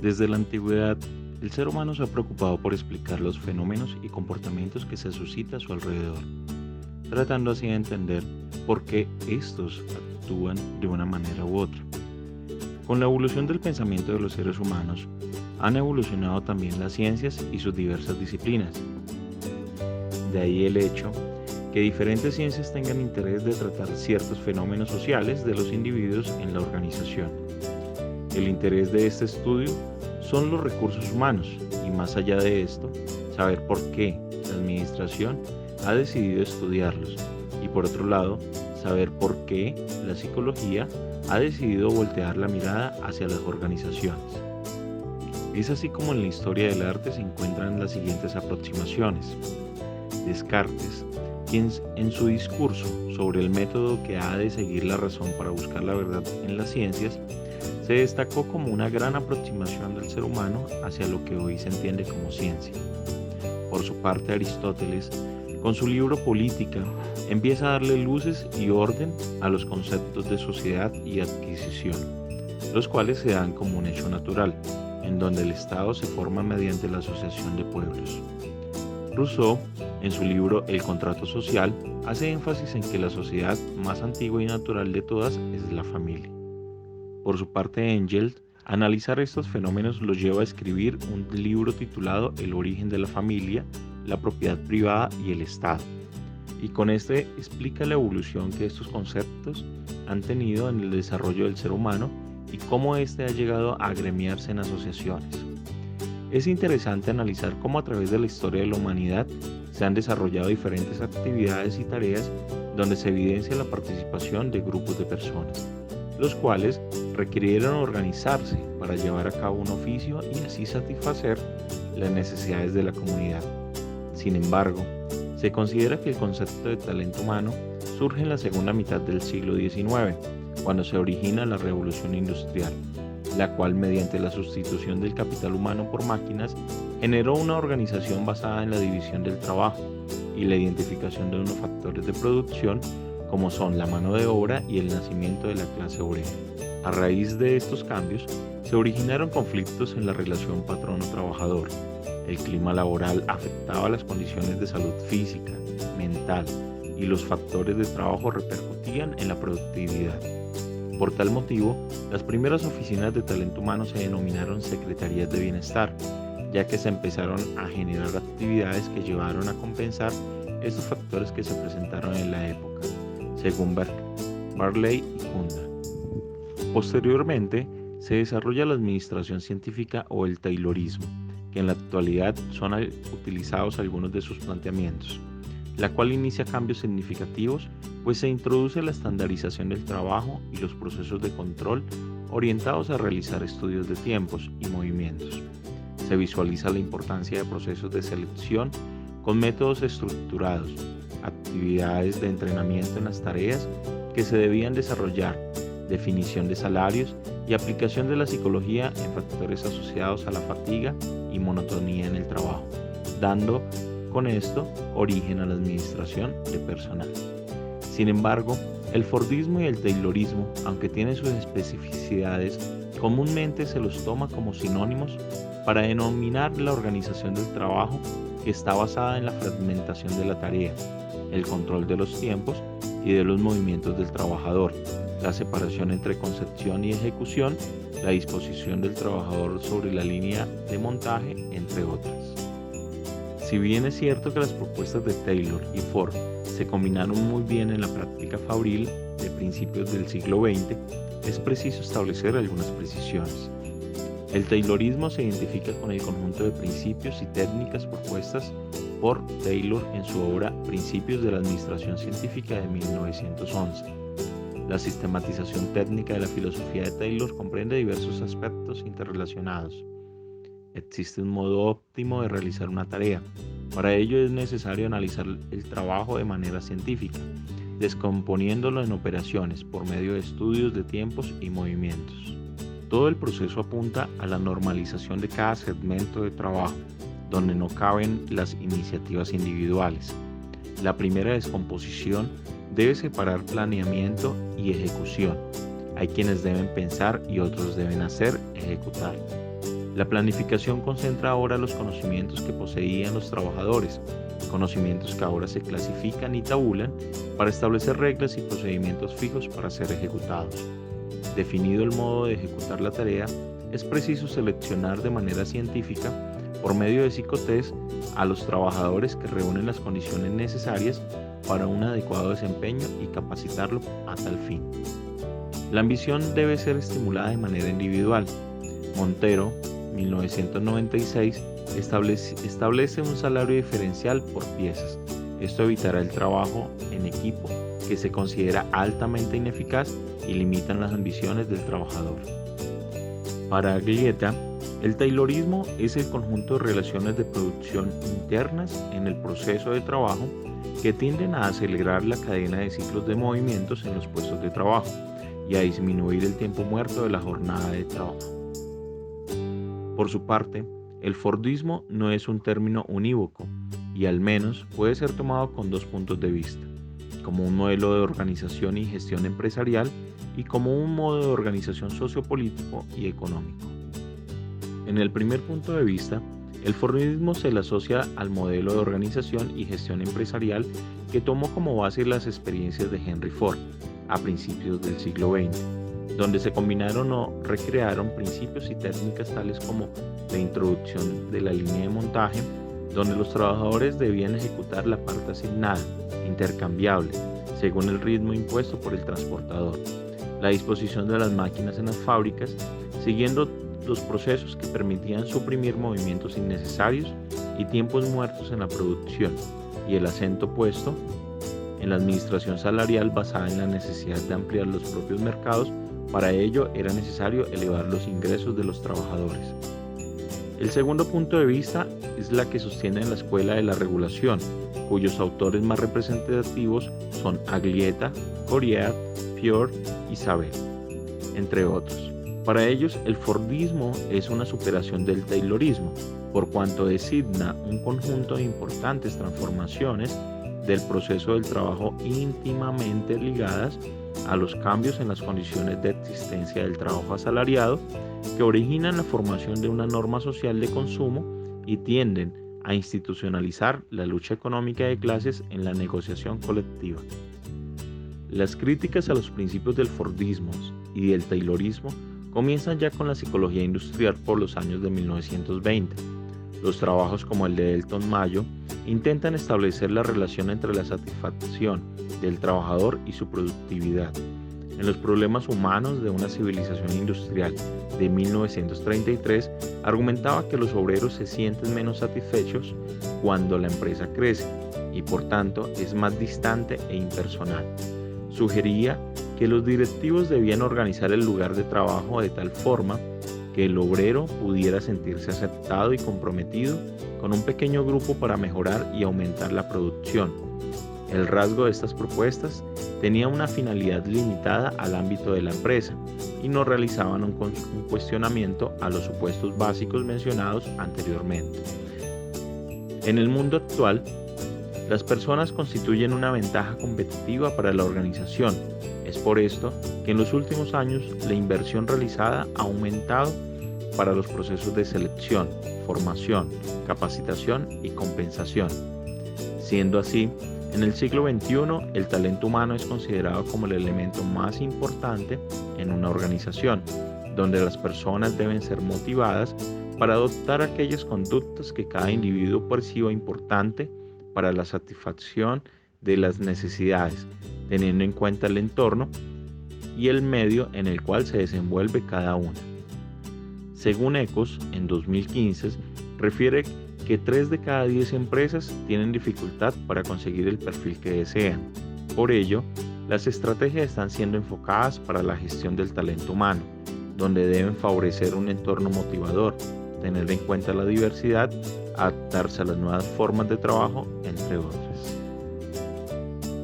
Desde la antigüedad, el ser humano se ha preocupado por explicar los fenómenos y comportamientos que se suscita a su alrededor, tratando así de entender por qué estos actúan de una manera u otra. Con la evolución del pensamiento de los seres humanos, han evolucionado también las ciencias y sus diversas disciplinas. De ahí el hecho que diferentes ciencias tengan interés de tratar ciertos fenómenos sociales de los individuos en la organización. El interés de este estudio son los recursos humanos y, más allá de esto, saber por qué la administración ha decidido estudiarlos y, por otro lado, saber por qué la psicología ha decidido voltear la mirada hacia las organizaciones. Es así como en la historia del arte se encuentran las siguientes aproximaciones. Descartes, quien en su discurso sobre el método que ha de seguir la razón para buscar la verdad en las ciencias, se destacó como una gran aproximación del ser humano hacia lo que hoy se entiende como ciencia. Por su parte, Aristóteles, con su libro Política, empieza a darle luces y orden a los conceptos de sociedad y adquisición, los cuales se dan como un hecho natural, en donde el Estado se forma mediante la asociación de pueblos. Rousseau, en su libro El contrato social, hace énfasis en que la sociedad más antigua y natural de todas es la familia. Por su parte, Engels, analizar estos fenómenos los lleva a escribir un libro titulado El origen de la familia, la propiedad privada y el Estado. Y con este explica la evolución que estos conceptos han tenido en el desarrollo del ser humano y cómo éste ha llegado a agremiarse en asociaciones. Es interesante analizar cómo a través de la historia de la humanidad se han desarrollado diferentes actividades y tareas donde se evidencia la participación de grupos de personas, los cuales requirieron organizarse para llevar a cabo un oficio y así satisfacer las necesidades de la comunidad. Sin embargo, se considera que el concepto de talento humano surge en la segunda mitad del siglo XIX, cuando se origina la Revolución Industrial, la cual, mediante la sustitución del capital humano por máquinas, generó una organización basada en la división del trabajo y la identificación de unos factores de producción como son la mano de obra y el nacimiento de la clase obrera. A raíz de estos cambios, se originaron conflictos en la relación patrono-trabajador. El clima laboral afectaba las condiciones de salud física, mental, y los factores de trabajo repercutían en la productividad. Por tal motivo, las primeras oficinas de talento humano se denominaron Secretarías de Bienestar, ya que se empezaron a generar actividades que llevaron a compensar estos factores que se presentaron en la época, según Barley y Kunda. Posteriormente, se desarrolla la administración científica o el taylorismo, que en la actualidad son utilizados algunos de sus planteamientos, la cual inicia cambios significativos, pues se introduce la estandarización del trabajo y los procesos de control orientados a realizar estudios de tiempos y movimientos. Se visualiza la importancia de procesos de selección con métodos estructurados, actividades de entrenamiento en las tareas que se debían desarrollar, definición de salarios y aplicación de la psicología en factores asociados a la fatiga y monotonía en el trabajo, dando con esto origen a la administración de personal. Sin embargo, el Fordismo y el Taylorismo, aunque tienen sus especificidades, comúnmente se los toma como sinónimos para denominar la organización del trabajo que está basada en la fragmentación de la tarea, el control de los tiempos y de los movimientos del trabajador, la separación entre concepción y ejecución, la disposición del trabajador sobre la línea de montaje, entre otras. Si bien es cierto que las propuestas de Taylor y Ford se combinaron muy bien en la práctica fabril de principios del siglo XX, es preciso establecer algunas precisiones. El Taylorismo se identifica con el conjunto de principios y técnicas propuestas por Taylor en su obra Principios de la Administración Científica de 1911. La sistematización técnica de la filosofía de Taylor comprende diversos aspectos interrelacionados. Existe un modo óptimo de realizar una tarea. Para ello es necesario analizar el trabajo de manera científica, descomponiéndolo en operaciones por medio de estudios de tiempos y movimientos. Todo el proceso apunta a la normalización de cada segmento de trabajo, donde no caben las iniciativas individuales. La primera descomposición debe separar planeamiento y ejecución. Hay quienes deben pensar y otros deben hacer, ejecutar. La planificación concentra ahora los conocimientos que poseían los trabajadores, conocimientos que ahora se clasifican y tabulan para establecer reglas y procedimientos fijos para ser ejecutados. Definido el modo de ejecutar la tarea, es preciso seleccionar de manera científica, por medio de psicotest, a los trabajadores que reúnen las condiciones necesarias para un adecuado desempeño y capacitarlo a tal fin. La ambición debe ser estimulada de manera individual. Montero, 1996, establece un salario diferencial por piezas. Esto evitará el trabajo en equipo, que se considera altamente ineficaz y limitan las ambiciones del trabajador. Para Aglietta, el taylorismo es el conjunto de relaciones de producción internas en el proceso de trabajo que tienden a acelerar la cadena de ciclos de movimientos en los puestos de trabajo y a disminuir el tiempo muerto de la jornada de trabajo. Por su parte, el Fordismo no es un término unívoco y al menos puede ser tomado con dos puntos de vista, como un modelo de organización y gestión empresarial y como un modo de organización sociopolítico y económico. En el primer punto de vista, el Fordismo se le asocia al modelo de organización y gestión empresarial que tomó como base las experiencias de Henry Ford a principios del siglo XX, donde se combinaron o recrearon principios y técnicas tales como la introducción de la línea de montaje, donde los trabajadores debían ejecutar la parte asignada, intercambiable, según el ritmo impuesto por el transportador, la disposición de las máquinas en las fábricas, siguiendo los procesos que permitían suprimir movimientos innecesarios y tiempos muertos en la producción, y el acento puesto en la administración salarial basada en la necesidad de ampliar los propios mercados. Para ello era necesario elevar los ingresos de los trabajadores. El segundo punto de vista es la que sostiene la escuela de la regulación, cuyos autores más representativos son Aglietta, Courier, Fior y Sabel, entre otros. Para ellos, el Fordismo es una superación del Taylorismo, por cuanto designa un conjunto de importantes transformaciones del proceso del trabajo íntimamente ligadas a los cambios en las condiciones de existencia del trabajo asalariado, que originan la formación de una norma social de consumo y tienden a institucionalizar la lucha económica de clases en la negociación colectiva. Las críticas a los principios del Fordismo y del Taylorismo comienzan ya con la psicología industrial por los años de 1920. Los trabajos como el de Elton Mayo intentan establecer la relación entre la satisfacción del trabajador y su productividad. En los problemas humanos de una civilización industrial de 1933, argumentaba que los obreros se sienten menos satisfechos cuando la empresa crece y por tanto es más distante e impersonal. Sugería que los directivos debían organizar el lugar de trabajo de tal forma que el obrero pudiera sentirse aceptado y comprometido con un pequeño grupo para mejorar y aumentar la producción. El rasgo de estas propuestas tenía una finalidad limitada al ámbito de la empresa y no realizaban un cuestionamiento a los supuestos básicos mencionados anteriormente. En el mundo actual, las personas constituyen una ventaja competitiva para la organización. Es por esto que en los últimos años la inversión realizada ha aumentado para los procesos de selección, formación, capacitación y compensación. Siendo así, en el siglo XXI el talento humano es considerado como el elemento más importante en una organización, donde las personas deben ser motivadas para adoptar aquellas conductas que cada individuo perciba importante para la satisfacción de las necesidades, teniendo en cuenta el entorno y el medio en el cual se desenvuelve cada una. Según Ecos, en 2015, refiere que 3 de cada 10 empresas tienen dificultad para conseguir el perfil que desean. Por ello, las estrategias están siendo enfocadas para la gestión del talento humano, donde deben favorecer un entorno motivador, tener en cuenta la diversidad, adaptarse a las nuevas formas de trabajo, entre otras.